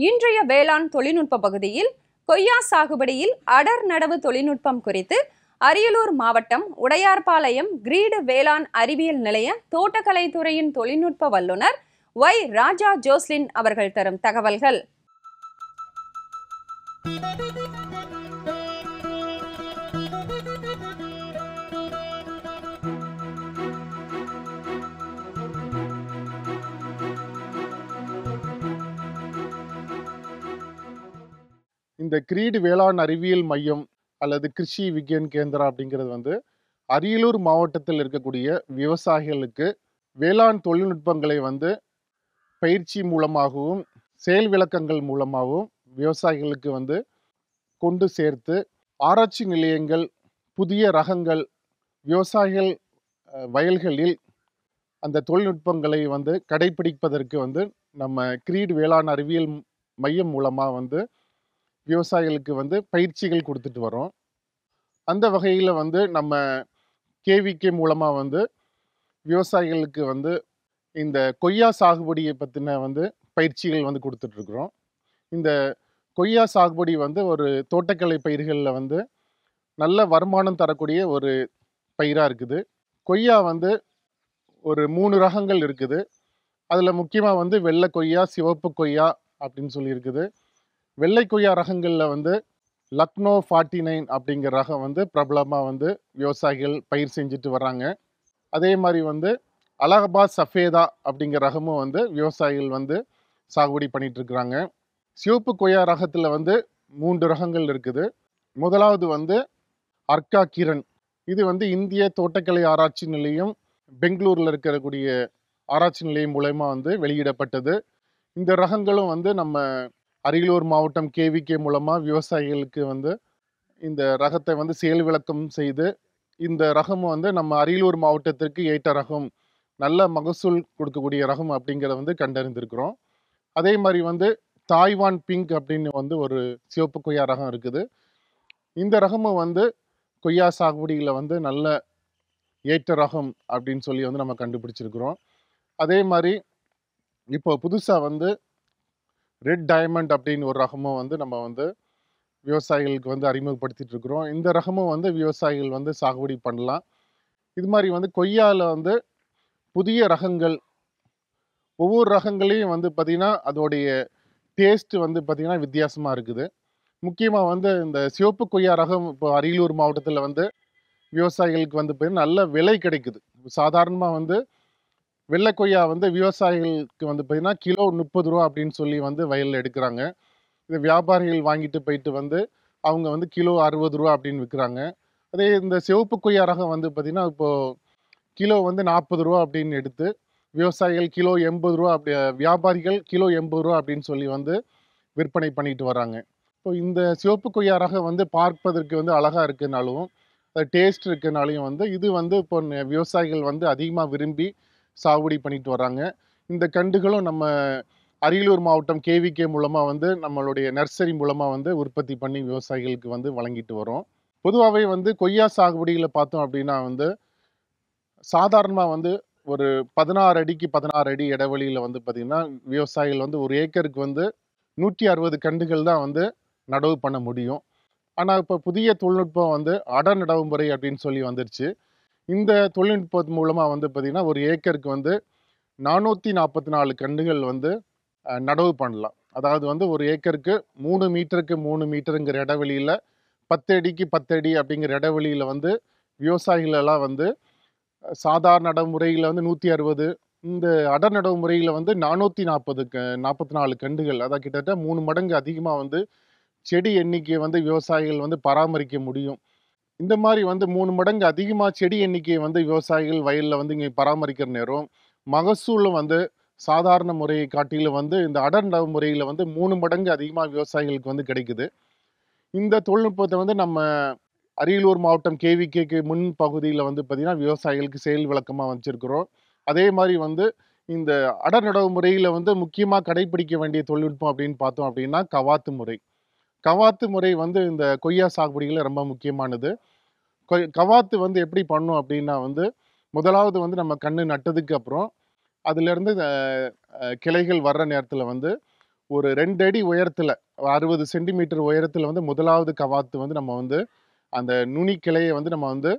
இன்றைய வேளாண் தொழில்நுட்ப பகுதியில் கொய்யா சாகுபடியில் அடர் நடவு தொழில்நுட்பம் குறித்து அரியலூர் மாவட்டம் உடையார்பாளையம் கிரீடு வேளாண் அறிவியல் நிலைய தோட்டக்கலைத்துறையின் தொழில்நுட்ப வல்லுநர் ஒய் ராஜா ஜோஸ்லின் அவர்கள் தரும் தகவல்கள். இந்த கிரீடு வேளாண் அறிவியல் மையம் அல்லது கிருஷி விக்யான் கேந்திரா அப்படிங்கிறது வந்து அரியலூர் மாவட்டத்தில் இருக்கக்கூடிய விவசாயிகளுக்கு வேளாண் தொழில்நுட்பங்களை வந்து பயிற்சி மூலமாகவும் செயல் விளக்கங்கள் மூலமாகவும் விவசாயிகளுக்கு வந்து கொண்டு சேர்த்து ஆராய்ச்சி நிலையங்கள், புதிய ரகங்கள், விவசாயிகள் வயல்களில் அந்த தொழில்நுட்பங்களை வந்து கடைபிடிப்பதற்கு வந்து நம்ம கிரீடு வேளாண் அறிவியல் மையம் மூலமாக வந்து விவசாயிகளுக்கு வந்து பயிற்சிகள் கொடுத்துட்டு வரோம். அந்த வகையில் வந்து நம்ம கேவிகே மூலமாக வந்து விவசாயிகளுக்கு வந்து இந்த கொய்யா சாகுபடியை பற்றின வந்து பயிற்சிகள் வந்து கொடுத்துட்ருக்குறோம். இந்த கொய்யா சாகுபடி வந்து ஒரு தோட்டக்கலை பயிர்களில் வந்து நல்ல வருமானம் தரக்கூடிய ஒரு பயிராக இருக்குது. கொய்யா வந்து ஒரு 3 ரகங்கள் இருக்குது. அதில் முக்கியமாக வந்து வெள்ளை கொய்யா, சிவப்பு கொய்யா அப்படின்னு சொல்லி இருக்குது. வெள்ளை கொய்யா ரகங்களில் வந்து லக்னோ 49 அப்படிங்கிற ரகம் வந்து பிரபலமாக வந்து விவசாயிகள் பயிர் செஞ்சுட்டு வர்றாங்க. அதே மாதிரி வந்து அலகாபாத் சஃபேதா அப்படிங்கிற ரகமும் வந்து விவசாயிகள் வந்து சாகுபடி பண்ணிட்டு இருக்கிறாங்க. சிவப்பு கொய்யா ரகத்தில் வந்து 3 ரகங்கள் இருக்குது. முதலாவது வந்து அர்க்கா கிரண். இது வந்து இந்திய தோட்டக்கலை ஆராய்ச்சி நிலையம் பெங்களூரில் இருக்கக்கூடிய ஆராய்ச்சி நிலையம் மூலமா வந்து வெளியிடப்பட்டது. இந்த ரகங்களும் வந்து நம்ம அரியலூர் மாவட்டம் கேவிகே மூலமாக விவசாயிகளுக்கு வந்து இந்த ரகத்தை வந்து செயல் விளக்கம் செய்து, இந்த ரகமும் வந்து நம்ம அரியலூர் மாவட்டத்திற்கு ஏற்ற ரகம், நல்ல மகசூல் கொடுக்கக்கூடிய ரகம் அப்படிங்கிறத வந்து கண்டறிந்திருக்கிறோம். அதே மாதிரி வந்து தாய்வான் பிங்க் அப்படின்னு வந்து ஒரு சிவப்பு கொய்யா ரகம் இருக்குது. இந்த ரகமும் வந்து கொய்யா சாகுபடியில் வந்து நல்ல ஏற்ற ரகம் அப்படின்னு சொல்லி வந்து நம்ம கண்டுபிடிச்சிருக்கிறோம். அதே மாதிரி இப்போ புதுசாக வந்து ரெட் டைமண்ட் அப்படின்னு ஒரு ரகமும் வந்து நம்ம வந்து விவசாயிகளுக்கு வந்து அறிமுகப்படுத்திட்டு இருக்கிறோம். இந்த ரகமும் வந்து விவசாயிகள் வந்து சாகுபடி பண்ணலாம். இது மாதிரி வந்து கொய்யாவில் வந்து புதிய ரகங்கள், ஒவ்வொரு ரகங்களையும் வந்து பார்த்திங்கன்னா அதோடைய டேஸ்ட் வந்து பார்த்திங்கன்னா வித்தியாசமாக இருக்குது. முக்கியமாக வந்து இந்த சிவப்பு கொய்யா ரகம் இப்போ அரியலூர் மாவட்டத்தில் வந்து விவசாயிகளுக்கு வந்து பார்த்திங்கன்னா நல்ல விலை கிடைக்குது. சாதாரணமாக வந்து வெள்ளை கொய்யா வந்து விவசாயிகளுக்கு வந்து பார்த்திங்கன்னா கிலோ 30 ரூபா அப்படின்னு சொல்லி வந்து வயலில் எடுக்கிறாங்க. இது வியாபாரிகள் வாங்கிட்டு போயிட்டு வந்து அவங்க வந்து கிலோ 60 ரூபா அப்படின்னு விற்கிறாங்க. அதே இந்த சிவப்பு கொய்யா ரகம் வந்து பார்த்திங்கன்னா இப்போது கிலோ வந்து 40 ரூபா அப்படின்னு எடுத்து விவசாயிகள் கிலோ 80 ரூபா அப்படி, வியாபாரிகள் கிலோ 80 ரூபா அப்படின்னு சொல்லி வந்து விற்பனை பண்ணிட்டு வராங்க. இப்போ இந்த சிவப்பு கொய்யா ரகம் வந்து பார்ப்பதற்கு வந்து அழகாக இருக்குனாலும், அது டேஸ்ட் இருக்குனாலையும் வந்து இது வந்து இப்போ விவசாயிகள் வந்து அதிகமாக விரும்பி சாகுபடி பண்ணிட்டு வராங்க. இந்த கண்டுகளும் நம்ம அரியலூர் மாவட்டம் கேவிகே மூலமாக வந்து நம்மளுடைய நர்சரி மூலமாக வந்து உற்பத்தி பண்ணி விவசாயிகளுக்கு வந்து வழங்கிட்டு வரோம். பொதுவாகவே வந்து கொய்யா சாகுபடியில் பார்த்தோம் அப்படின்னா வந்து சாதாரணமாக வந்து ஒரு 16 அடிக்கு 16 அடி இடைவெளியில் வந்து பார்த்திங்கன்னா விவசாயிகள் வந்து ஒரு ஏக்கருக்கு வந்து 160 கண்டுகள் தான் வந்து நடவு பண்ண முடியும். ஆனால் இப்போ புதிய தொழில்நுட்பம் வந்து அடர் நடவு முறை அப்படின்னு சொல்லி வந்துருச்சு. இந்த தொழில்நுட்பத்து மூலமாக வந்து பார்த்திங்கன்னா ஒரு ஏக்கருக்கு வந்து 444 கண்டுகள் வந்து நடவு பண்ணலாம். அதாவது வந்து ஒரு ஏக்கருக்கு 3 மீட்டருக்கு 3 மீட்டருங்கிற இடைவெளியில் 10 அடிக்கு 10 அடி அப்படிங்கிற இடைவெளியில் வந்து விவசாயிகள் எல்லாம் வந்து சாதாரண நடைமுறையில் வந்து 160, இந்த அடர் நடவு முறையில் வந்து 444 கண்டுகள், அதாவது கிட்டத்தட்ட 3 மடங்கு அதிகமாக வந்து செடி எண்ணிக்கையை வந்து விவசாயிகள் வந்து பராமரிக்க முடியும். இந்த மாதிரி வந்து 3 மடங்கு அதிகமாக செடி எண்ணிக்கையை வந்து விவசாயிகள் வயலில் வந்து இங்கே பராமரிக்கிற நேரம் மகசூலும் வந்து சாதாரண முறையை காட்டிலும் வந்து இந்த அடர் நடவு முறையில் வந்து 3 மடங்கு அதிகமாக விவசாயிகளுக்கு வந்து கிடைக்குது. இந்த தொழில்நுட்பத்தை வந்து நம்ம அரியலூர் மாவட்டம் கேவிகேக்கு முன் பகுதியில் வந்து பார்த்திங்கன்னா விவசாயிகளுக்கு செயல் விளக்கமாக வச்சுருக்கிறோம். அதே மாதிரி வந்து இந்த அடர் நடவு முறையில் வந்து முக்கியமாக கடைபிடிக்க வேண்டிய தொழில்நுட்பம் அப்படின்னு பார்த்தோம் அப்படின்னா கவாத்து முறை. கவாத்து முறை வந்து இந்த கொய்யா சாகுபடிகளில் ரொம்ப முக்கியமானது. கவாத்து வந்து எப்படி பண்ணும் அப்படின்னா வந்து முதலாவது வந்து நம்ம கன்று நட்டதுக்கு அப்புறம் அதுலேருந்து கிளைகள் வர்ற நேரத்தில் வந்து ஒரு 2 அடி உயரத்துல 60 சென்டிமீட்டர் உயரத்துல வந்து முதலாவது கவாத்து வந்து நம்ம வந்து அந்த நுனி கிளையை வந்து நம்ம வந்து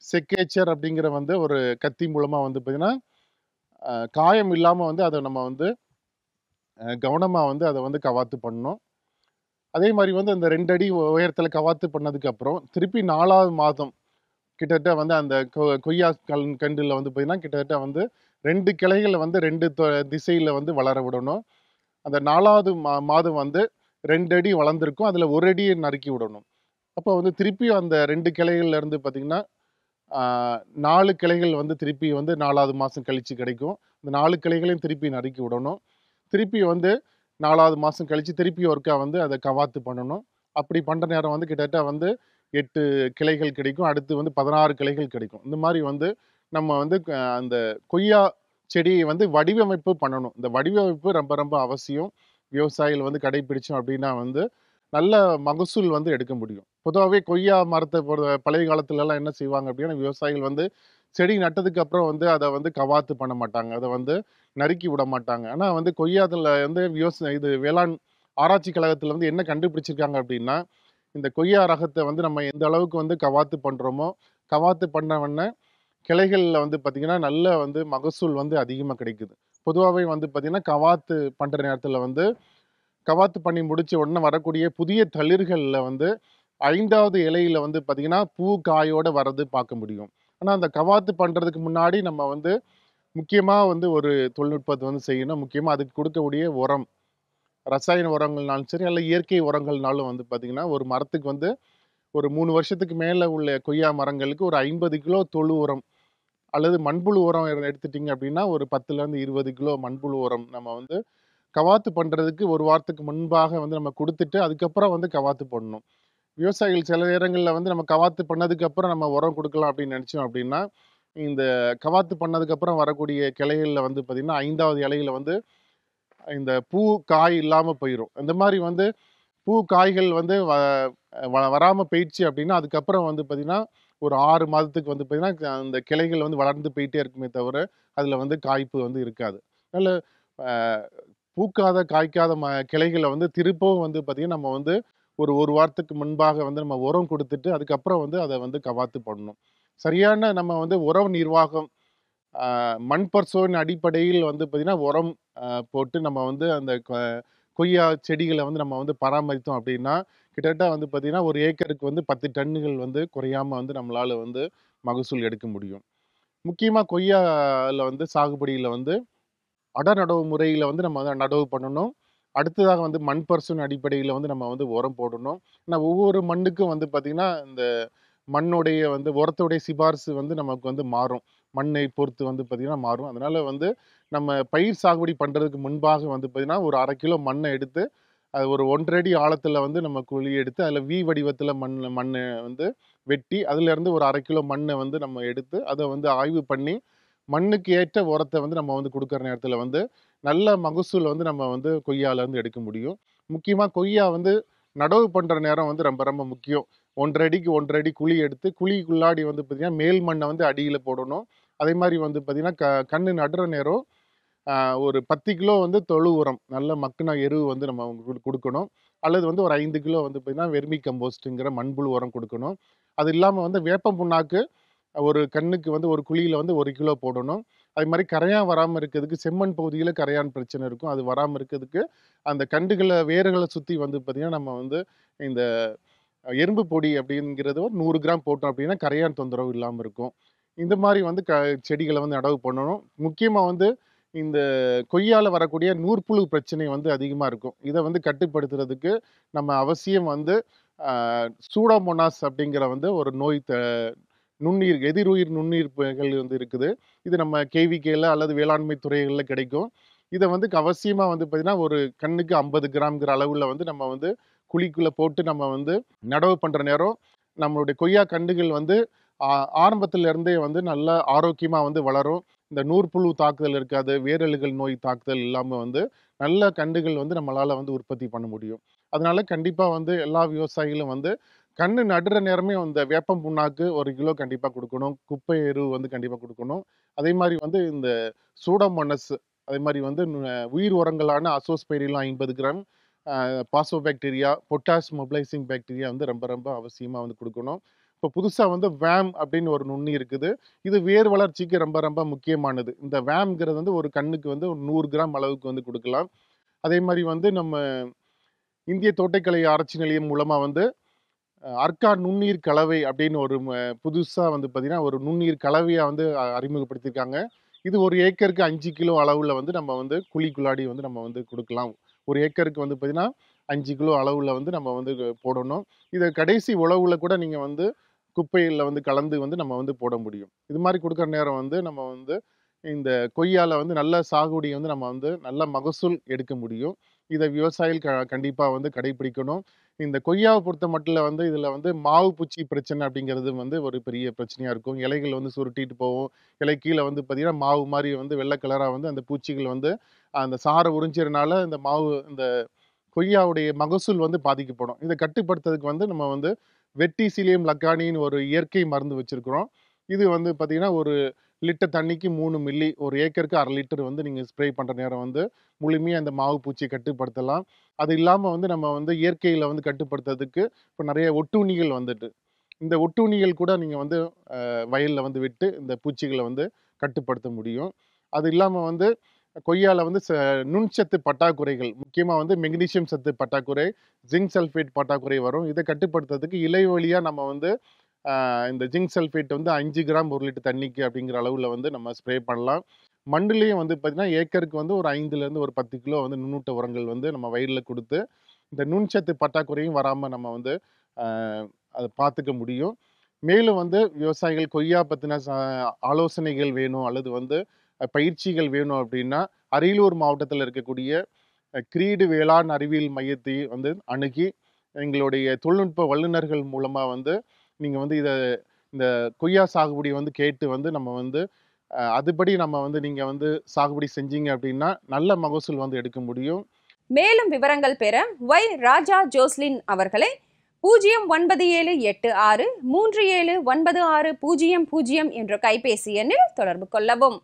செக்கேச்சர் அப்படிங்கிற வந்து ஒரு கத்தி மூலமா வந்து பார்த்தீங்கன்னா காயம் இல்லாம வந்து அதை நம்ம வந்து கவனமா வந்து அதை வந்து கவாத்து பண்ணணும். அதே மாதிரி வந்து அந்த 2 அடி உயரத்துல கவாத்து பண்ணதுக்கு அப்புறம் திருப்பி 4வது மாதம் கிட்டத்தட்ட வந்து அந்த கொய்யா கன்றுல வந்து பார்த்தீங்கன்னா கிட்டத்தட்ட வந்து 2 கிளைகளை வந்து 2 திசையில வந்து வளர விடணும். அந்த 4வது மாதம் வந்து 2 அடி வளர்ந்துருக்கும். அதுல 1 அடியை நறுக்கி விடணும். அப்போ வந்து திருப்பியும் அந்த 2 கிளைகள்ல இருந்து பார்த்தீங்கன்னா 4 கிளைகள் வந்து திருப்பி வந்து 4வது மாதம் கழிச்சு கிடைக்கும். இந்த 4 கிளைகளையும் திருப்பி நறுக்கி விடணும். திருப்பி வந்து 4வது மாதம் கழிச்சு திருப்பி ஒருக்கா வந்து அதை கவாத்து பண்ணணும். அப்படி பண்ணுற நேரம் வந்து கிட்டத்தட்ட வந்து 8 கிளைகள் கிடைக்கும். அடுத்து வந்து 16 கிளைகள் கிடைக்கும். இந்த மாதிரி வந்து நம்ம வந்து அந்த கொய்யா செடியை வந்து வடிவமைப்பு பண்ணணும். இந்த வடிவமைப்பு ரொம்ப ரொம்ப அவசியம். விவசாயிகள் வந்து கடைபிடிச்சோம் அப்படின்னா வந்து நல்ல மகசூல் வந்து எடுக்க முடியும். பொதுவாகவே கொய்யா மரத்தை பழைய காலத்துலலாம் என்ன செய்வாங்க அப்படின்னா விவசாயிகள் வந்து செடி நட்டதுக்கு அப்புறம் வந்து அதை வந்து கவாத்து பண்ண மாட்டாங்க. அதை வந்து நறுக்கி விட மாட்டாங்க. ஆனால் வந்து கொய்யாத்துல வந்து இது வேளாண் ஆராய்ச்சி கழகத்தில் வந்து என்ன கண்டுபிடிச்சிருக்காங்க அப்படின்னா இந்த கொய்யா ரகத்தை வந்து நம்ம எந்த அளவுக்கு வந்து கவாத்து பண்ணுறோமோ கவாத்து பண்ண உடனே கிளைகளில் வந்து பார்த்திங்கன்னா நல்ல வந்து மகசூல் வந்து அதிகமாக கிடைக்குது. பொதுவாகவே வந்து பார்த்திங்கன்னா கவாத்து பண்ணுற நேரத்தில் வந்து கவாத்து பண்ணி முடிச்ச உடனே வரக்கூடிய புதிய தளிர்களில் வந்து 5வது இலையில வந்து பார்த்திங்கன்னா பூ காயோட வரது பார்க்க முடியும். ஆனால் அந்த கவாத்து பண்ணுறதுக்கு முன்னாடி நம்ம வந்து முக்கியமாக வந்து ஒரு தொழில்நுட்பத்தை வந்து செய்யணும். முக்கியமாக அதுக்கு கொடுக்கக்கூடிய உரம், ரசாயன உரங்கள்னாலும் சரி அல்ல இயற்கை உரங்கள்னாலும் வந்து பார்த்திங்கன்னா ஒரு மரத்துக்கு வந்து ஒரு 3 வருஷத்துக்கு மேலே உள்ள கொய்யா மரங்களுக்கு ஒரு 50 கிலோ தொழு உரம் அல்லது மண்புழு உரம் எடுத்துட்டிங்க அப்படின்னா ஒரு 10லேருந்து 20 கிலோ மண்புழு உரம் நம்ம வந்து கவாத்து பண்ணுறதுக்கு ஒரு வாரத்துக்கு முன்பாக வந்து நம்ம கொடுத்துட்டு அதுக்கப்புறம் வந்து கவாத்து பண்ணணும். விவசாயிகள் சில நேரங்களில் வந்து நம்ம கவாத்து பண்ணதுக்கப்புறம் நம்ம உரம் கொடுக்கலாம் அப்படின்னு நினச்சோம் அப்படின்னா இந்த கவாத்து பண்ணதுக்கப்புறம் வரக்கூடிய கிளைகளில் வந்து பார்த்திங்கன்னா 5வது இலையில வந்து இந்த பூ காய் இல்லாமல் போயிடும். இந்த மாதிரி வந்து பூ காய்கள் வந்து வராமல் போயிடுச்சு அப்படின்னா அதுக்கப்புறம் வந்து பார்த்திங்கன்னா ஒரு 6 மாதத்துக்கு வந்து பார்த்திங்கன்னா அந்த கிளைகள் வந்து வளர்ந்து போயிட்டே இருக்குமே தவிர அதில் வந்து காய்ப்பு வந்து இருக்காது. அதில் பூக்காத காய்க்காத கிளைகளை வந்து திருப்பவும் வந்து பார்த்திங்கன்னா நம்ம வந்து ஒரு வாரத்துக்கு முன்பாக வந்து நம்ம உரம் கொடுத்துட்டு அதுக்கப்புறம் வந்து அதை வந்து கவாத்து பண்ணணும். சரியான நம்ம வந்து உரம் நிர்வாகம் மண் பரிசோதனை அடிப்படையில் வந்து பார்த்திங்கன்னா உரம் போட்டு நம்ம வந்து அந்த கொய்யா செடிகளை வந்து நம்ம வந்து பராமரித்தோம் அப்படின்னா கிட்டத்தட்ட வந்து பார்த்திங்கன்னா ஒரு ஏக்கருக்கு வந்து 10 டன்னுகள் வந்து குறையாமல் வந்து நம்மளால் வந்து மகசூல் எடுக்க முடியும். முக்கியமாக கொய்யாவில் வந்து சாகுபடியில் வந்து அடநடவு முறையில் வந்து நம்ம வந்து நடவு பண்ணணும். அடுத்ததாக வந்து மண் பரிசோதனை அடிப்படையில் வந்து நம்ம வந்து உரம் போடணும். ஏன்னா ஒவ்வொரு மண்ணுக்கும் வந்து பார்த்திங்கன்னா இந்த மண்ணுடைய வந்து உரத்துடைய சிபாரிசு வந்து நமக்கு வந்து மாறும். மண்ணை பொறுத்து வந்து பார்த்திங்கன்னா மாறும். அதனால் வந்து நம்ம பயிர் சாகுபடி பண்ணுறதுக்கு முன்பாக வந்து பார்த்திங்கன்னா ஒரு 1/2 கிலோ மண்ணை எடுத்து அது ஒரு 1 1/2 அடி ஆழத்தில் வந்து நம்ம குழி எடுத்து அதில் வி வடிவத்தில் மண்ணை வந்து வெட்டி அதிலேருந்து ஒரு 1/2 கிலோ மண்ணை வந்து நம்ம எடுத்து அதை வந்து ஆய்வு பண்ணி மண்ணுக்கு ஏற்ற உரத்தை வந்து நம்ம வந்து கொடுக்குற நேரத்தில் வந்து நல்ல மகசூல் வந்து நம்ம வந்து கொய்யாலேருந்து எடுக்க முடியும். முக்கியமாக கொய்யா வந்து நடவு பண்ணுற நேரம் வந்து ரொம்ப ரொம்ப முக்கியம். 1 1/2 அடிக்கு 1 1/2 அடி குழி எடுத்து குழிக்குள்ளாடி வந்து பார்த்திங்கன்னா மேல் மண்ணை வந்து அடியில் போடணும். அதே மாதிரி வந்து பார்த்திங்கன்னா கன்று நடுற நேரம் ஒரு 10 கிலோ வந்து தொழு உரம் நல்ல மக்கின எரு வந்து நம்ம கொடுக்கணும். அல்லது வந்து ஒரு 5 கிலோ வந்து பார்த்திங்கன்னா வெர்மி கம்போஸ்ட்டுங்கிற மண்புழு உரம் கொடுக்கணும். அது இல்லாமல் வந்து வேப்ப புண்ணாக்கு ஒரு கண்ணுக்கு வந்து ஒரு குழியில் வந்து 1 கிலோ போடணும். அது மாதிரி கரையான் வராமல் இருக்கிறதுக்கு செம்மண் பகுதியில் கரையான் பிரச்சனை இருக்கும். அது வராமல் இருக்கிறதுக்கு அந்த கண்டுகளை வேர்களை சுற்றி வந்து பார்த்திங்கன்னா நம்ம வந்து இந்த எறும்பு பொடி அப்படிங்கிறது ஒரு 100 கிராம் போட்டோம் அப்படின்னா கரையான் தொந்தரவு இல்லாமல் இருக்கும். இந்த மாதிரி வந்து செடிகளை வந்து நடவு பண்ணணும். முக்கியமாக வந்து இந்த கொய்யால வரக்கூடிய நூற்புழு பிரச்சனை வந்து அதிகமாக இருக்கும். இதை வந்து கட்டுப்படுத்துறதுக்கு நம்ம அவசியம் வந்து சூடோமோனாஸ் அப்படிங்கிற வந்து ஒரு நோய் நுண்ணுயிர் எதிருயிர் நுண்ணுயிர்கள் வந்து இருக்குது. இது நம்ம கேவிகேல அல்லது வேளாண்மை துறைகளில் கிடைக்கும். இதை வந்து அவசியமாக வந்து பார்த்திங்கன்னா ஒரு கண்ணுக்கு 50 கிராம்ங்கிற அளவில் வந்து நம்ம வந்து குழிக்குள்ளே போட்டு நம்ம வந்து நடவு பண்ணுற நேரம் நம்மளுடைய கொய்யா கண்டுகள் வந்து ஆரம்பத்துல இருந்தே வந்து நல்ல ஆரோக்கியமாக வந்து வளரும். இந்த நூற்புழு தாக்குதல் இருக்காது, வேரழுகல் நோய் தாக்குதல் இல்லாமல் வந்து நல்ல கண்டுகள் வந்து நம்மளால் வந்து உற்பத்தி பண்ண முடியும். அதனால கண்டிப்பாக வந்து எல்லா விவசாயிகளும் வந்து கண்ணு நடுற நேரமே இந்த வேப்பம் புண்ணாக்கு 1 கிலோ கண்டிப்பாக கொடுக்கணும். குப்பை எரு வந்து கண்டிப்பாக கொடுக்கணும். அதே மாதிரி வந்து இந்த சூடோமோனஸ் அதே மாதிரி வந்து உயிர் உரங்களான azospirillum 50 gram, phosphobacteria, potash mobilising bacteria வந்து ரொம்ப ரொம்ப அவசியமாக வந்து கொடுக்கணும். இப்போ புதுசாக வந்து வேம் அப்படின்னு ஒரு நுண்ணி இருக்குது. இது வேர் வளர்ச்சிக்கு ரொம்ப ரொம்ப முக்கியமானது. இந்த வேம்ங்கிறது வந்து ஒரு கண்ணுக்கு வந்து ஒரு 100 கிராம் அளவுக்கு வந்து கொடுக்கலாம். அதே மாதிரி வந்து நம்ம இந்திய தோட்டக்கலை ஆராய்ச்சி நிலையம் மூலமா வந்து அர்க்கா நுண்ணீர் கலவை அப்படின்னு ஒரு புதுசா வந்து பார்த்தீங்கன்னா, ஒரு நுண்ணீர் கலவையா வந்து அறிமுகப்படுத்தியிருக்காங்க. இது ஒரு ஏக்கருக்கு 5 கிலோ அளவுல வந்து நம்ம வந்து குழி வந்து நம்ம வந்து குடுக்கலாம். ஒரு ஏக்கருக்கு வந்து பார்த்தீங்கன்னா, 5 கிலோ அளவுல வந்து நம்ம வந்து போடணும். இத கடைசி உழவுல கூட நீங்க வந்து குப்பையில வந்து கலந்து வந்து நம்ம வந்து போட முடியும். இது மாரி குடுக்குற நேரம் வந்து நம்ம வந்து இந்த கொய்யால வந்து நல்ல சாகுபடிய வந்து நம்ம வந்து நல்ல மகசூல் எடுக்க முடியும். இத விவசாயிகள் கண்டிப்பா வந்து கடைபிடிக்கணும். இந்த கொய்யாவ பொறுத்த மட்டுல வந்து இதுல வந்து மாவு பூச்சி பிரச்சனை அப்படிங்கிறது வந்து ஒரு பெரிய பிரச்சனையா இருக்கும். இலைகள் வந்து சுருட்டிட்டு போகும். இலை கீழ வந்து பார்த்தீங்கன்னா, மாவு மாரி வந்து வெள்ள கலரா வந்து அந்த பூச்சிகள் வந்து அந்த சார உறிஞ்சுறனால இந்த மாவு இந்த கொய்யாவுடைய மகசூல் வந்து பாதிக்கப்படும். இத கட்டுப்படுத்துறதுக்கு வந்து நம்ம வந்து வெர்டிசிலியம் லக்கானின்னு ஒரு இயற்கை மருந்து வச்சிருக்கிறோம். இது வந்து பார்த்தீங்கன்னா, ஒரு லிட்டர் தண்ணிக்கு 3 மில்லி, ஒரு ஏக்கருக்கு 1/2 லிட்டர் வந்து நீங்க ஸ்ப்ரே பண்ற நேரம் வந்து முழுமையா அந்த மாவு பூச்சிய கட்டுப்படுத்தலாம். அது இல்லாம வந்து நம்ம வந்து இயற்கையில வந்து கட்டுப்படுத்துறதுக்கு இப்ப நெறைய ஒட்டுண்ணிகள் வந்துட்டு. இந்த ஒட்டுண்ணிகள் கூட நீங்க வந்து வயல்ல வந்து விட்டு இந்த பூச்சிகள வந்து கட்டுப்படுத்த முடியும். அது இல்லாம வந்து கொய்யால வந்து நுண்சத்து பற்றாக்குறைகள், முக்கியமா வந்து மெக்னீசியம் சத்து பற்றாக்குறை, ஜிங்க் சல்ஃபேட் பற்றாக்குறை வரும். இத கட்டுப்படுத்துறதுக்கு இலை வழியா நம்ம வந்து இந்த ஜிங்க் சல்ஃபேட் வந்து 5 கிராம் 1 லிட்டர் தண்ணிக்கு அப்படிங்கிற அளவுல வந்து நம்ம ஸ்ப்ரே பண்ணலாம். மண்ணுலயும் வந்து பார்த்தீங்கன்னா, ஏக்கருக்கு வந்து ஒரு 5லேருந்து ஒரு 10 கிலோ வந்து நுண்ணூட்ட உரங்கள் வந்து நம்ம வயல்ல குடுத்து, இந்த நுண்சத்து பற்றாக்குறையும் வராம நம்ம வந்து அ அத பார்த்துக்க முடியும். மேலும் வந்து விவசாயிகள் கொய்யா பத்தின ஆலோசனைகள் வேணும் அல்லது வந்து பயிற்சிகள் வேணும் அப்படின்னா, அரியலூர் மாவட்டத்தில இருக்கக்கூடிய கிரீடு வேளாண் அறிவியல் மையத்தை வந்து அணுகி, எங்களுடைய தொழில்நுட்ப வல்லுநர்கள் மூலமா வந்து நீங்க வந்து இந்த கொய்யா சாகுபடிய வந்து கேட்டு வந்து நம்ம வந்து அதுபடி நம்ம வந்து நீங்க வந்து சாகுபடி செஞ்சீங்க அப்படின்னா, நல்ல மகசூல் வந்து எடுக்க முடியும். மேலும் விவரங்கள் பெற ராஜா ஜோஸ்லின் அவர்களை 097863796000 என்ற கைபேசி எண்ணில் தொடர்பு கொள்ளவும்.